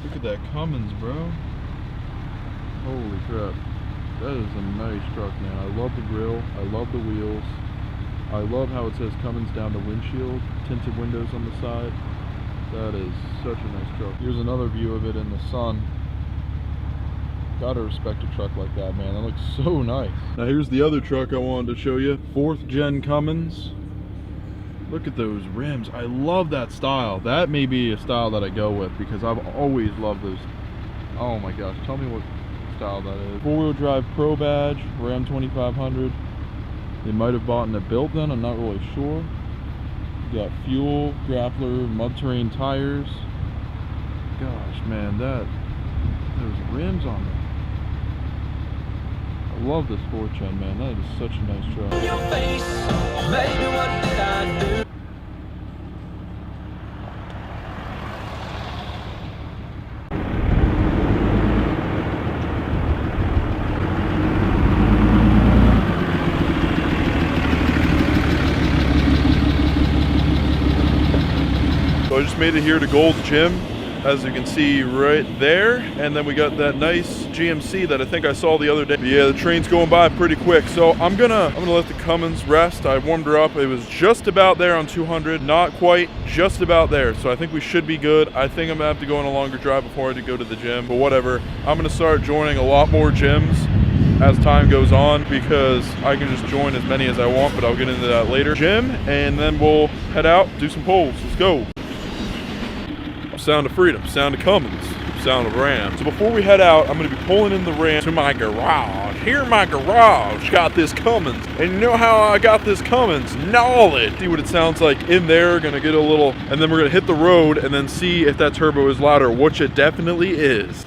Look at that Cummins, bro. Holy crap. That is a nice truck, man. I love the grille. I love the wheels. I love how it says Cummins down the windshield. Tinted windows on the side. That is such a nice truck. Here's another view of it in the sun. Gotta respect a truck like that, man. That looks so nice. Now here's the other truck I wanted to show you. 4th gen Cummins. Look at those rims. I love that style. That may be a style that I go with because I've always loved those. Oh my gosh, tell me what style that is. 4-wheel drive Pro badge, Ram 2500. They might have bought and built then, I'm not really sure. You got fuel, grappler, mud terrain tires. Gosh, man, those rims on there. I love this 4th gen, man. That is such a nice truck. Your face, baby, what did I do? So I just made it here to Gold's Gym, as you can see right there, and then we got that nice GMC that I think I saw the other day. But yeah, the train's going by pretty quick, so I'm gonna let the Cummins rest. I warmed her up. It was just about there on 200, not quite, just about there. So I think we should be good. I think I'm gonna have to go on a longer drive before I go to the gym, but whatever. I'm gonna start joining a lot more gyms as time goes on because I can just join as many as I want, but I'll get into that later. Gym, and then we'll head out, do some pulls. Let's go. Sound of freedom, sound of Cummins, sound of Ram. So before we head out, I'm gonna be pulling in the Ram to my garage. Here in my garage, got this Cummins. And you know how I got this Cummins? Knowledge. See what it sounds like in there, gonna get a little, and then we're gonna hit the road and then see if that turbo is louder, which it definitely is.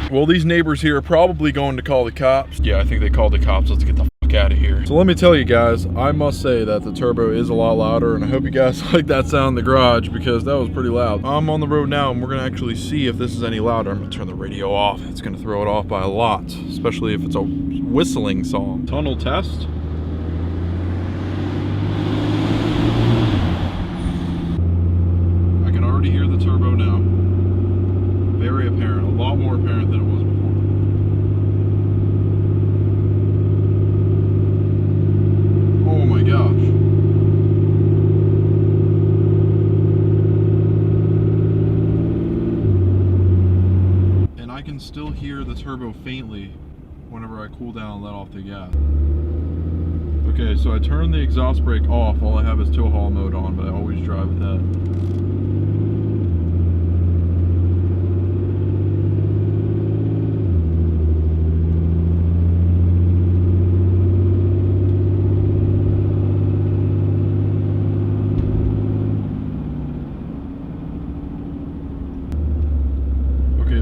Well, these neighbors here are probably going to call the cops. Yeah, I think they called the cops. Let's get the fuck out of here. So let me tell you guys, I must say that the turbo is a lot louder, and I hope you guys like that sound in the garage because that was pretty loud. I'm on the road now, and we're gonna actually see if this is any louder. I'm gonna turn the radio off. It's gonna throw it off by a lot, especially if it's a whistling song. Tunnel test. I can already hear the turbo now. Very apparent, a lot more apparent than it was before. Oh my gosh. And I can still hear the turbo faintly whenever I cool down and let off the gas. Okay, so I turned the exhaust brake off. All I have is tow haul mode on, but I always drive with that.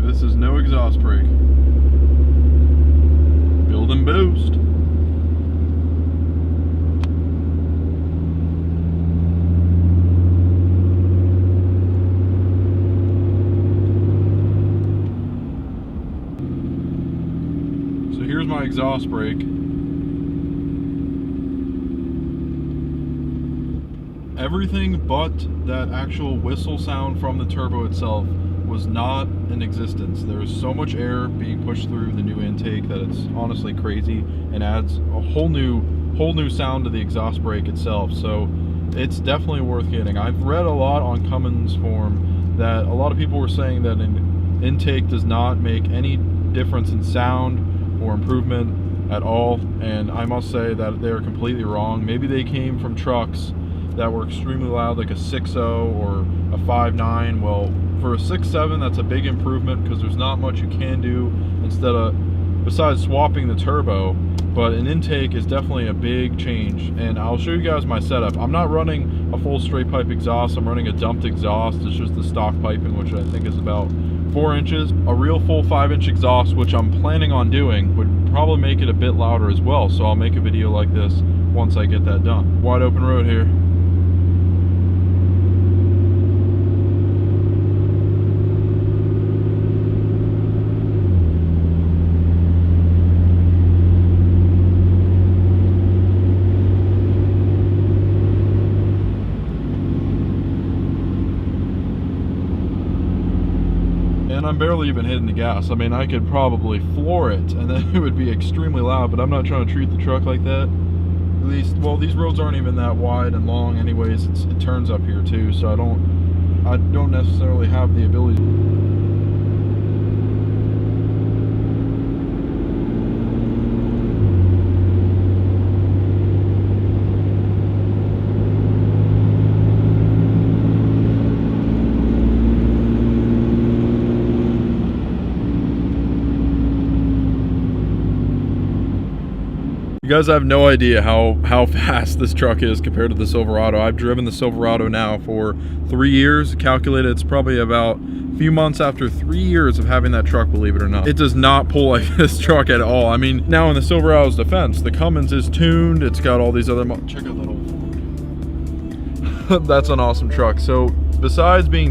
This is no exhaust brake. Build and boost. So here's my exhaust brake. everything but that actual whistle sound from the turbo itself was not in existence. There is so much air being pushed through the new intake that it's honestly crazy and adds a whole new sound to the exhaust brake itself. So it's definitely worth getting. I've read a lot on Cummins forum that a lot of people were saying that an intake does not make any difference in sound or improvement at all, and I must say that they're completely wrong. Maybe they came from trucks that were extremely loud, like a 6.0 or a 5.9. Well, for a 6.7, that's a big improvement because there's not much you can do besides swapping the turbo. But an intake is definitely a big change, and I'll show you guys my setup. I'm not running a full straight pipe exhaust. I'm running a dumped exhaust. It's just the stock piping, which I think is about 4 inches. A real full 5-inch exhaust, which I'm planning on doing, would probably make it a bit louder as well. So I'll make a video like this once I get that done. Wide open road here. And I'm barely even hitting the gas. I mean, I could probably floor it and then it would be extremely loud, but I'm not trying to treat the truck like that. At least, well, these roads aren't even that wide and long anyways. It turns up here too, so I don't necessarily have the ability to. You guys have no idea how fast this truck is compared to the Silverado. I've driven the Silverado now for 3 years. Calculated, it's probably about a few months after 3 years of having that truck, believe it or not. It does not pull like this truck at all. I mean, now in the Silverado's defense, the Cummins is tuned. It's got all these other check out that old Ford. That's an awesome truck. So besides being